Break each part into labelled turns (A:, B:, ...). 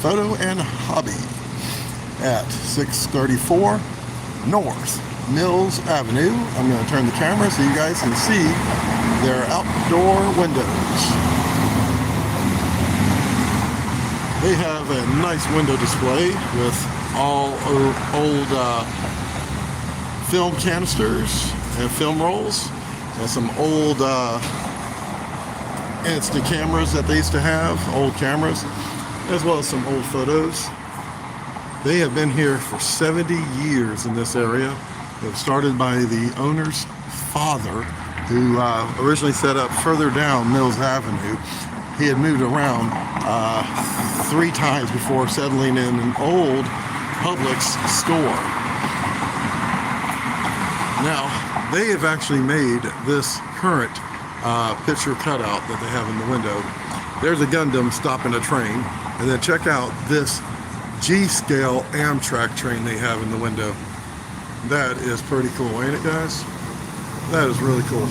A: Photo and Hobby at 634 North Mills Avenue. I'm going to turn the camera so you guys can see their outdoor windows. They have a nice window display with all old film canisters and film rolls and some old instant cameras that they used to have, old cameras, as well as some old photos. They have been here for 70 years in this area. It was started by the owner's father, who originally set up further down Mills Avenue. He had moved around 3 times before settling in an old Publix store. Now, they have actually made this current picture cutout that they have in the window. There's a Gundam stopping a train, and then check out this G-scale Amtrak train they have in the window. That is pretty cool, ain't it, guys? That is really cool.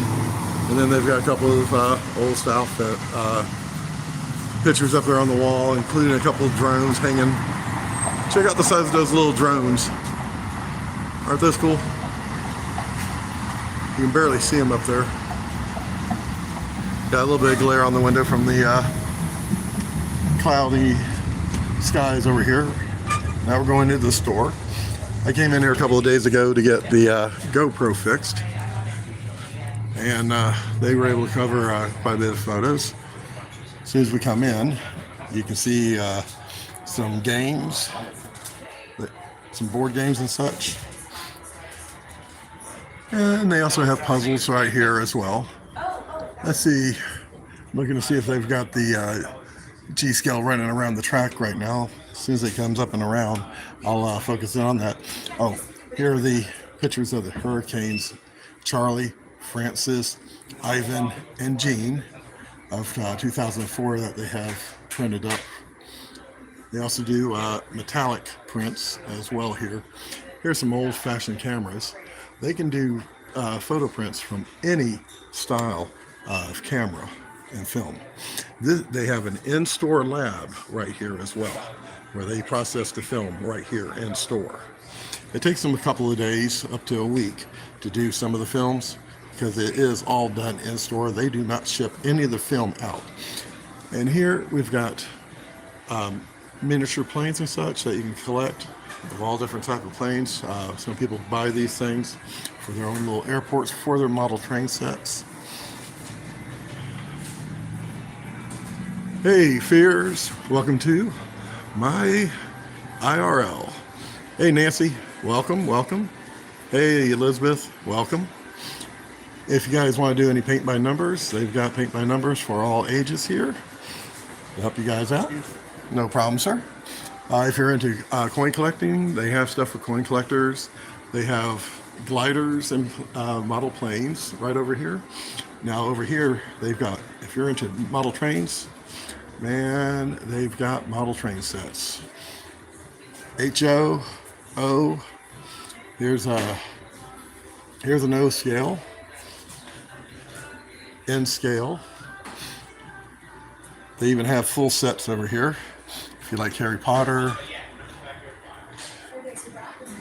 A: And then they've got a couple of old South pictures up there on the wall, including a couple of drones hanging. Check out the size of those little drones. Aren't those cool? You can barely see them up there. Got a little bit of glare on the window from the cloudy skies over here. Now we're going into the store. I came in here a couple of days ago to get the GoPro fixed, and they were able to cover quite a bit of photos. As soon as we come in, you can see some games, some board games and such. And they also have puzzles right here as well. Let's see, looking to see if they've got the G-scale running around the track right now. As soon as it comes up and around, I'll focus in on that. Oh, here are the pictures of the hurricanes: Charlie, Francis, Ivan, and Jean of 2004 that they have printed up. They also do metallic prints as well here. Here's some old-fashioned cameras. They can do photo prints from any style of camera and film. They have an in-store lab right here as well, where they process the film right here in store. It takes them a couple of days, up to a week, to do some of the films, because it is all done in store. They do not ship any of the film out. And here we've got miniature planes and such that you can collect of all different type of planes. Some people buy these things for their own little airports for their model train sets. Hey Fears, welcome to my IRL. Hey Nancy, welcome, welcome. Hey Elizabeth, welcome. If you guys want to do any paint by numbers, they've got paint by numbers for all ages here to help you guys out. No problem, sir. If you're into coin collecting, they have stuff for coin collectors. They have gliders and model planes right over here. Now over here, they've got, if you're into model trains, man, they've got model train sets. HO, O, here's an O scale, N scale. They even have full sets over here. If you like Harry Potter.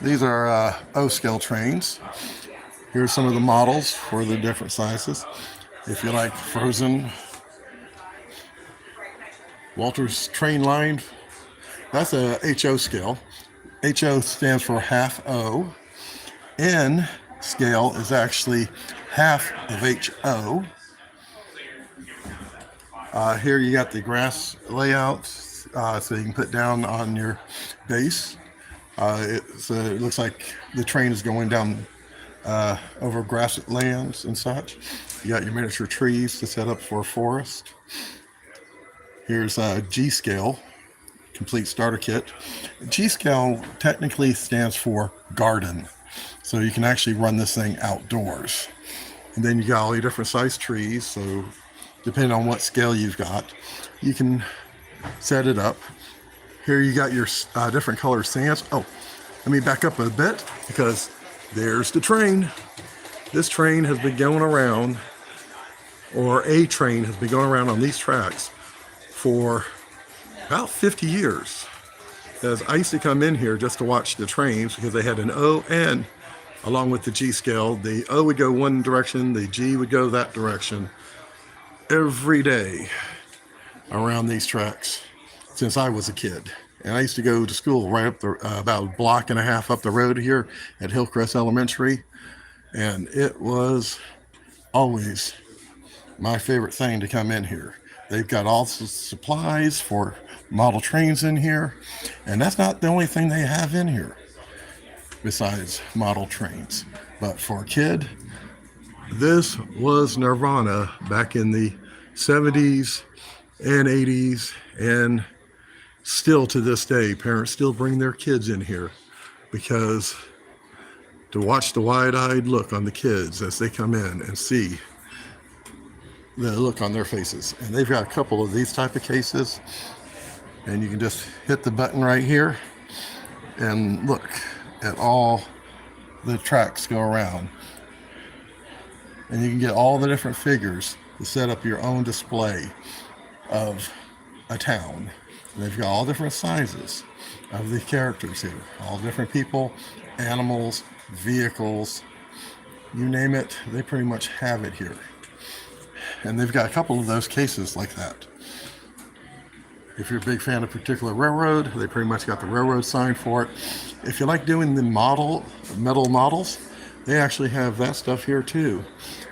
A: These are O scale trains. Here's some of the models for the different sizes. If you like Frozen, Walter's Train Line, that's a HO scale. HO stands for half O. N scale is actually half of HO. Here you got the grass layouts, so you can put down on your base. It looks like the train is going down over grasslands and such. You got your miniature trees to set up for a forest. Here's a G-scale, complete starter kit. G-scale technically stands for garden, so you can actually run this thing outdoors. And then you got all your different size trees, so depending on what scale you've got, you can set it up. Here you got your different color sands. Oh, let me back up a bit, because there's the train. This train has been going around, or a train has been going around on these tracks for about 50 years. Because I used to come in here just to watch the trains because they had an O and along with the G scale. The O would go one direction, the G would go that direction every day around these tracks since I was a kid. And I used to go to school right up the about a block and a half up the road here at Hillcrest Elementary, and it was always my favorite thing to come in here. They've got all the supplies for model trains in here, and that's not the only thing they have in here besides model trains. But for a kid, this was nirvana back in the 70s and 80s, and still to this day, parents still bring their kids in here because to watch the wide-eyed look on the kids as they come in and see the look on their faces. And they've got a couple of these type of cases, and you can just hit the button right here and look at all the tracks go around, and you can get all the different figures to set up your own display of a town. And they've got all different sizes of the characters here, all different people, animals, vehicles, you name it, they pretty much have it here. And they've got a couple of those cases like that. If you're a big fan of a particular railroad, they pretty much got the railroad sign for it. If you like doing the metal models, they actually have that stuff here too.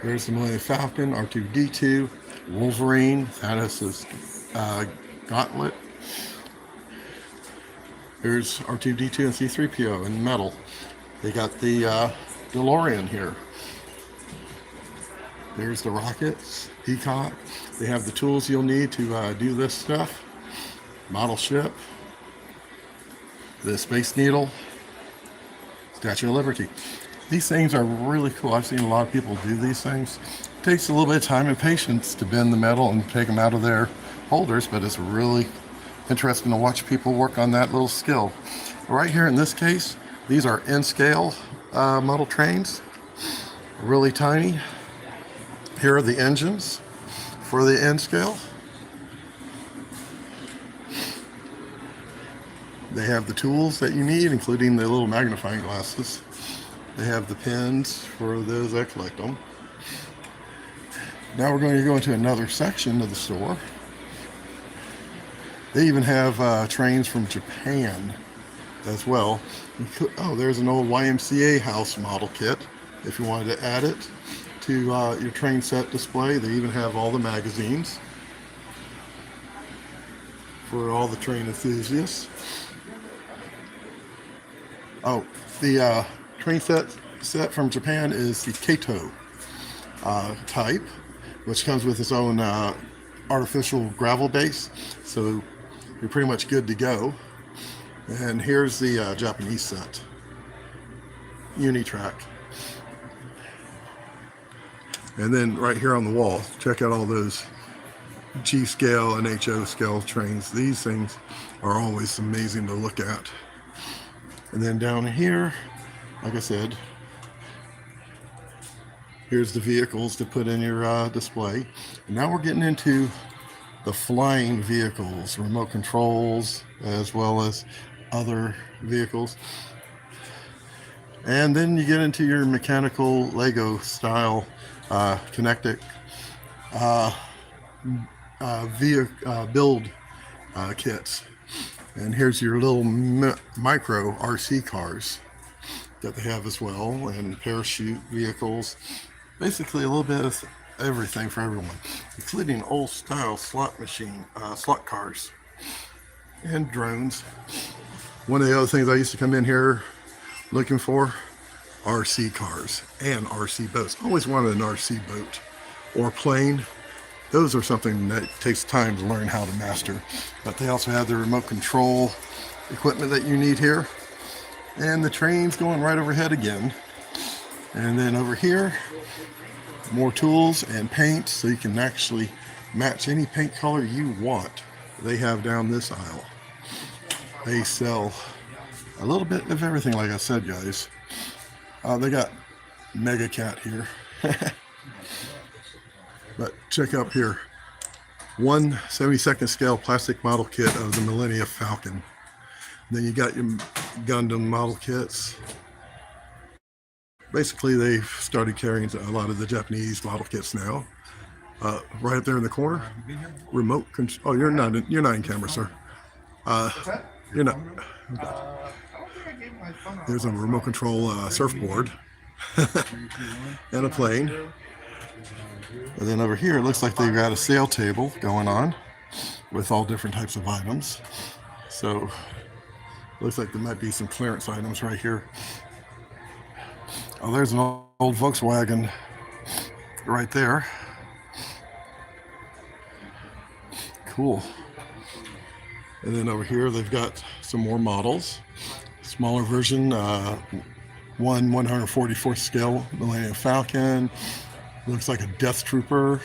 A: There's the Millennium Falcon, R2-D2, Wolverine, that is his gauntlet. Here's R2-D2 and C-3PO in metal. They got the DeLorean here. There's the rockets, Peacock. They have the tools you'll need to do this stuff. Model ship, the Space Needle, Statue of Liberty. These things are really cool. I've seen a lot of people do these things. It takes a little bit of time and patience to bend the metal and take them out of their holders, but it's really interesting to watch people work on that little skill. Right here in this case, these are N-scale model trains, really tiny. Here are the engines for the N-scale. They have the tools that you need, including the little magnifying glasses. They have the pins for those that collect them. Now we're going to go into another section of the store. They even have trains from Japan as well. Oh, there's an old YMCA house model kit if you wanted to add it to your train set display. They even have all the magazines for all the train enthusiasts. Oh, the train set from Japan is the Kato type, which comes with its own artificial gravel base, so you're pretty much good to go. And here's the Japanese set, Unitrack. And then right here on the wall, check out all those G scale and HO scale trains. These things are always amazing to look at. And then down here, like I said, here's the vehicles to put in your display. And now we're getting into the flying vehicles, remote controls, as well as other vehicles. And then you get into your mechanical Lego style connected build kits. And here's your little micro RC cars that they have as well, and parachute vehicles. Basically a little bit of everything for everyone, including old style slot cars and drones. One of the other things I used to come in here looking for, RC cars and RC boats. I always wanted an RC boat or plane. Those are something that takes time to learn how to master. But they also have the remote control equipment that you need here. And the train's going right overhead again. And then over here, more tools and paint, so you can actually match any paint color you want. They have down this aisle. They sell a little bit of everything, like I said, guys. They got Mega Cat here. But check up here, 1/72 scale plastic model kit of the Millennium Falcon. Then you got your Gundam model kits. Basically, they've started carrying a lot of the Japanese model kits now. Right up there in the corner, remote control. Oh, you're not in camera, sir. You're not. There's a remote control surfboard and a plane. And then over here, it looks like they've got a sale table going on with all different types of items. So, looks like there might be some clearance items right here. Oh, there's an old Volkswagen right there. Cool. And then over here, they've got some more models. Smaller version, 1/144th scale Millennium Falcon. Looks like a Death Trooper,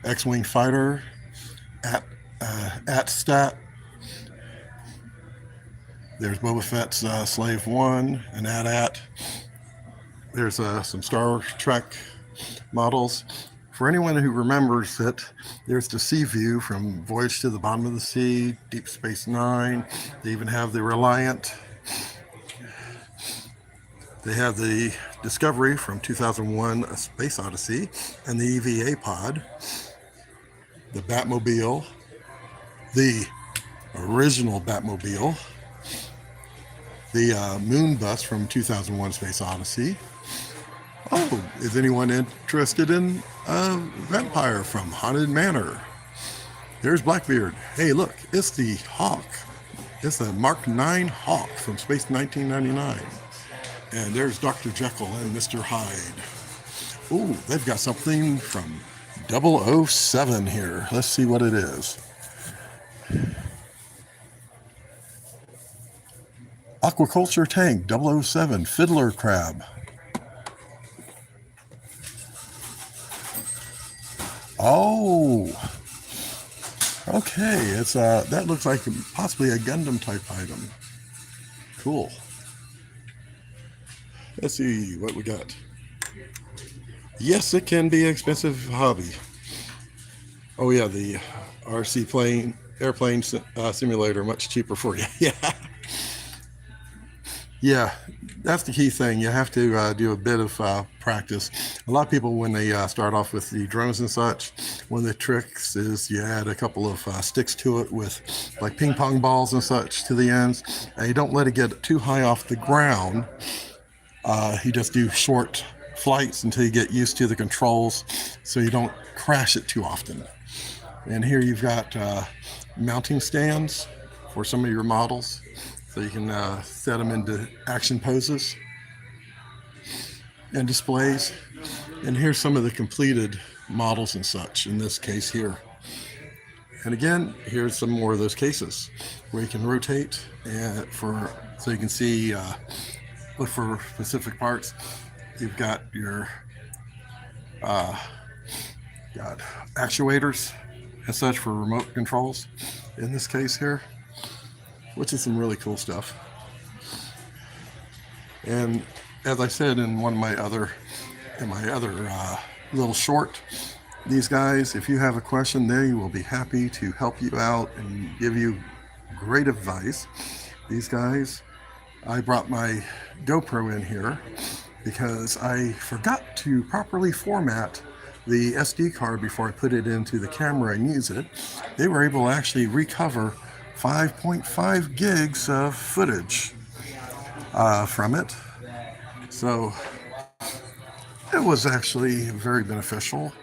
A: X-Wing fighter, Stat. There's Boba Fett's Slave 1, an AT-AT. There's some Star Trek models. For anyone who remembers it, there's the Sea View from Voyage to the Bottom of the Sea, Deep Space Nine. They even have the Reliant. They have the Discovery from 2001, A Space Odyssey, and the EVA pod, the Batmobile, the original Batmobile, the Moon Bus from 2001, Space Odyssey. Oh, is anyone interested in Vampire from Haunted Manor? There's Blackbeard. Hey, look, it's the Hawk. It's the Mark 9 Hawk from Space 1999. And there's Dr. Jekyll and Mr. Hyde. Ooh, they've got something from 007 here. Let's see what it is. Aquaculture Tank 007 Fiddler Crab. Oh, okay. It's that looks like possibly a Gundam type item. Cool. Let's see what we got. Yes, it can be an expensive hobby. Oh yeah, the RC airplane simulator, much cheaper for you. Yeah, that's the key thing. You have to do a bit of practice. A lot of people, when they start off with the drones and such, one of the tricks is you add a couple of sticks to it with like ping pong balls and such to the ends, and you don't let it get too high off the ground. You just do short flights until you get used to the controls so you don't crash it too often. And here you've got mounting stands for some of your models, so you can set them into action poses and displays. And here's some of the completed models and such in this case here. And again, here's some more of those cases where you can rotate and so you can see, look for specific parts. You've got your got actuators and such for remote controls in this case here, which is some really cool stuff. And as I said in one of my other little short, these guys, if you have a question, they will be happy to help you out and give you great advice. These guys, I brought my GoPro in here because I forgot to properly format the SD card before I put it into the camera and use it. They were able to actually recover 5.5 gigs of footage from it. So it was actually very beneficial.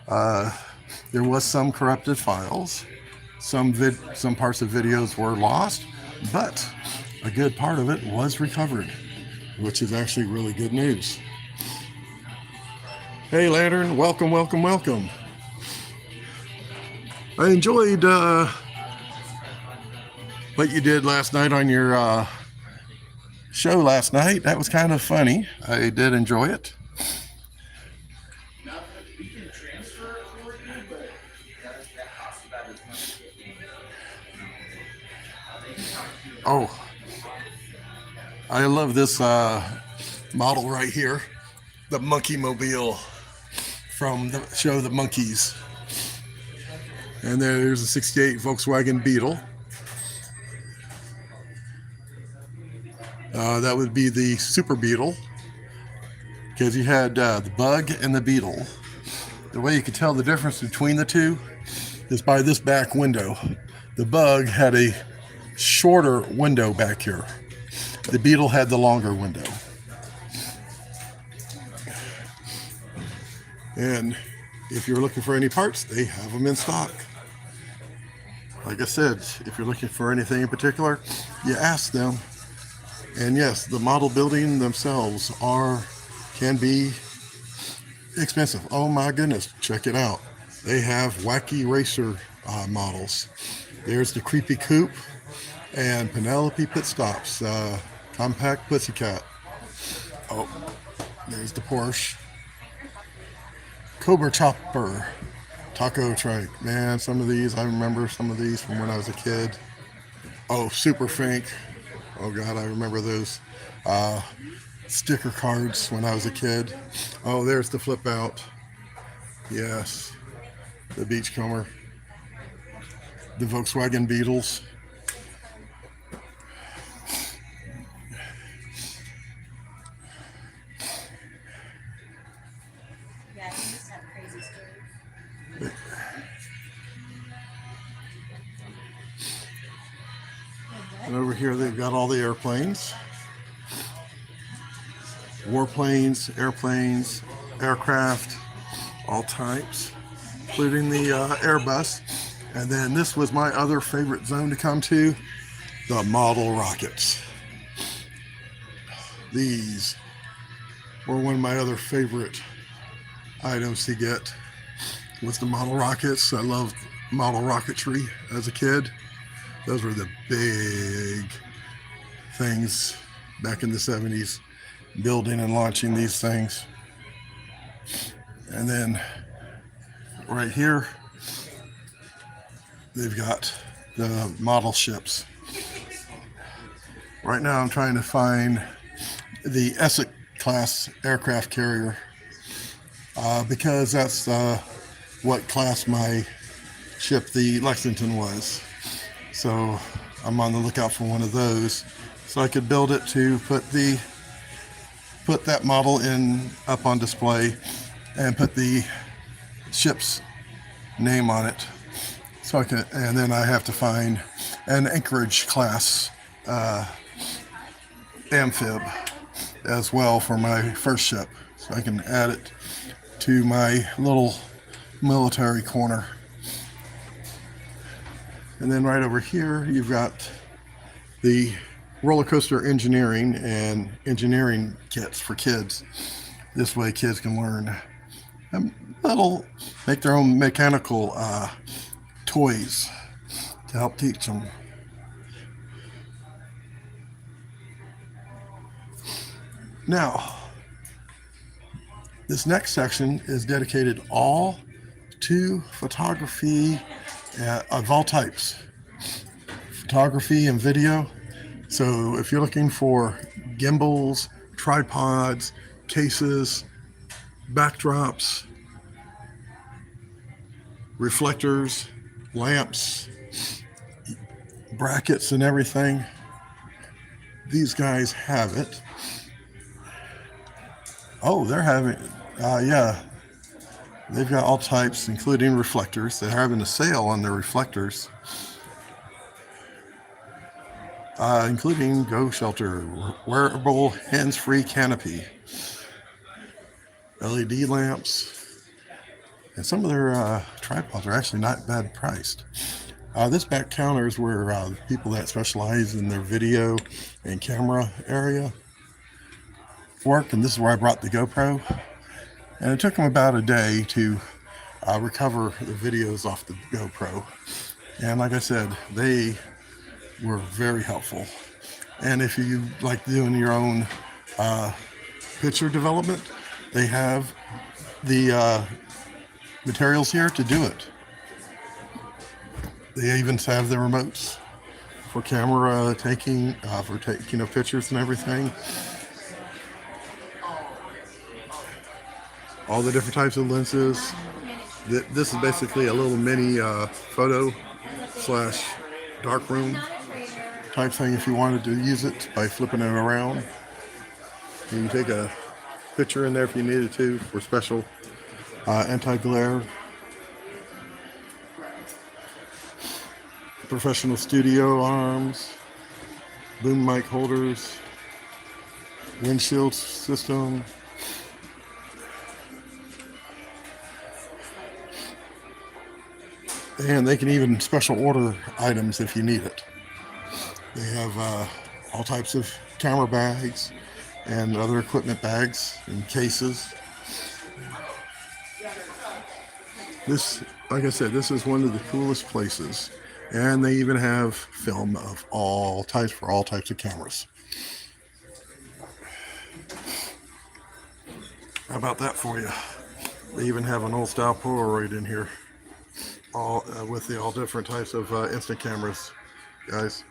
A: There was some corrupted files. Some parts of videos were lost, but a good part of it was recovered, which is actually really good news. Hey Lantern, welcome. I enjoyed what you did last night on your show last night. That was kind of funny. I did enjoy it. Oh, I love this model right here, the Monkey Mobile from the show The Monkeys. And there's a 68 Volkswagen Beetle. That would be the Super Beetle, because you had the Bug and the Beetle. The way you could tell the difference between the two is by this back window. The Bug had a shorter window back here. The Beetle had the longer window. And if you're looking for any parts, they have them in stock. Like I said, if you're looking for anything in particular, you ask them. And yes, the model building themselves can be expensive. Oh my goodness, check it out. They have wacky racer models. There's the Creepy Coupe and Penelope Pit Stops, Compact Pussycat. Oh, there's the Porsche. Cobra Chopper, Taco Trike. Man, some of these, I remember some of these from when I was a kid. Oh, Super Fink. Oh God, I remember those sticker cards when I was a kid. Oh, there's the Flip Out. Yes, the Beachcomber. The Volkswagen Beetles.
B: Yeah, you just have crazy stories.
A: And over here they've got all the airplanes. Warplanes, airplanes, aircraft, all types, including the Airbus. And then this was my other favorite zone to come to, the model rockets. These were one of my other favorite items to get, was the model rockets. I loved model rocketry as a kid. Those were the big things back in the 70s, building and launching these things. And then right here, they've got the model ships. Right now I'm trying to find the Essex class aircraft carrier because that's what class my ship, the Lexington, was. So I'm on the lookout for one of those, so I could build it to put that model in up on display and put the ship's name on it. So I can, and then I have to find an Anchorage class amphib as well for my first ship, so I can add it to my little military corner. And then right over here, you've got the roller coaster engineering and engineering kits for kids. This way kids can learn make their own mechanical toys to help teach them. Now, this next section is dedicated all to photography of all types, photography and video. So if you're looking for gimbals, tripods, cases, backdrops, reflectors, lamps, brackets and everything, these guys have it. Oh, they're having, yeah, they've got all types, including reflectors. They're having a sale on their reflectors, including Go Shelter, wearable hands-free canopy, LED lamps, and some of their tripods are actually not bad priced. This back counter is where people that specialize in their video and camera area work, and this is where I brought the GoPro. And it took them about a day to recover the videos off the GoPro. And like I said, they were very helpful. And if you like doing your own picture development, they have the materials here to do it. They even have the remotes for camera taking, for taking of pictures and everything. All the different types of lenses. This is basically a little mini photo / darkroom type thing if you wanted to use it by flipping it around. You can take a picture in there if you needed to for special anti-glare. Professional studio arms, boom mic holders, windshield system. And they can even special order items if you need it. They have all types of camera bags and other equipment bags and cases. This, like I said, this is one of the coolest places. And they even have film of all types for all types of cameras. How about that for you? They even have an old style Polaroid in here, all with the all different types of instant cameras, guys.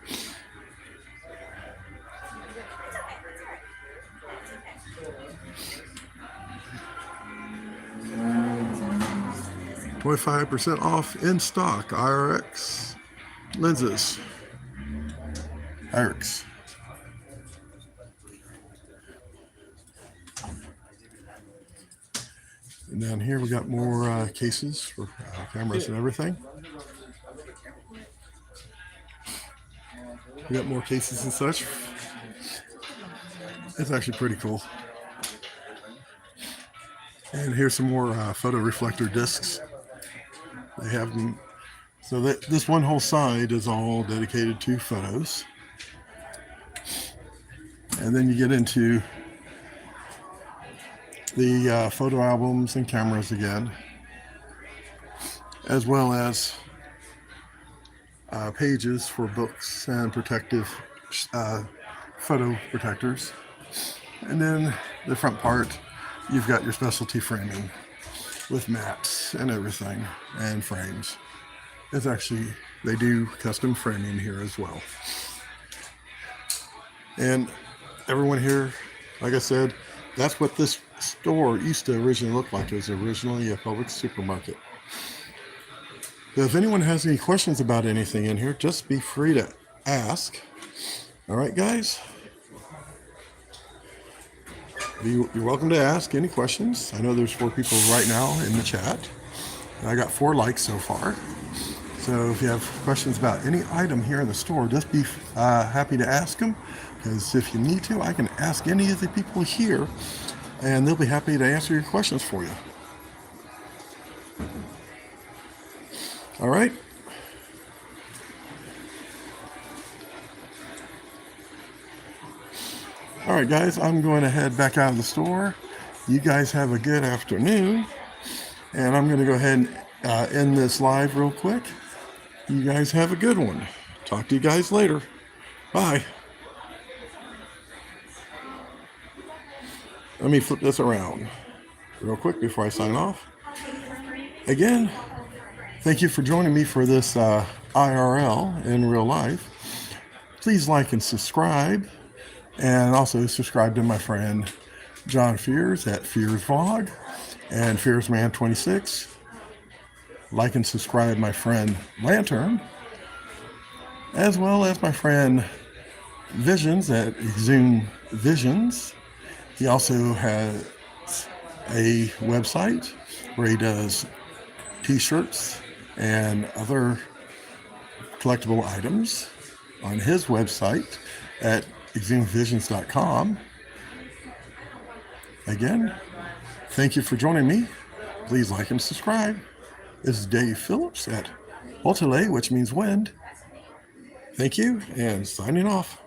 A: $25% off in stock IRX lenses. IRX. And down here we got more cases for cameras and everything. We got more cases and such. It's actually pretty cool. And here's some more photo reflector discs. They have them. So that this one whole side is all dedicated to photos. And then you get into the photo albums and cameras again, as well as pages for books and protective photo protectors. And then the front part, you've got your specialty framing with mats and everything and frames. It's actually, they do custom framing here as well. And everyone here, like I said, that's what this store used to originally look like. It was originally a Phillips supermarket. So if anyone has any questions about anything in here, just be free to ask. All right, guys? You're welcome to ask any questions. I know there's 4 people right now in the chat. And I got 4 likes so far. So if you have questions about any item here in the store, just be happy to ask them. Because if you need to, I can ask any of the people here, and they'll be happy to answer your questions for you. All right. All right, guys, I'm going to head back out of the store. You guys have a good afternoon. And I'm going to go ahead and end this live real quick. You guys have a good one. Talk to you guys later. Bye. Let me flip this around real quick before I sign off. Again, thank you for joining me for this IRL in real life. Please like and subscribe. And also subscribe to my friend John Fears at Fears Vlog and FearsMan26. Like and subscribe my friend Lantern, as well as my friend Visions at Exhume Visions. He also has a website where he does t-shirts and other collectible items on his website at exhumevisions.com. Again, thank you for joining me. Please like and subscribe. This is Dave Phillips at Voltele, which means wind. Thank you, and signing off.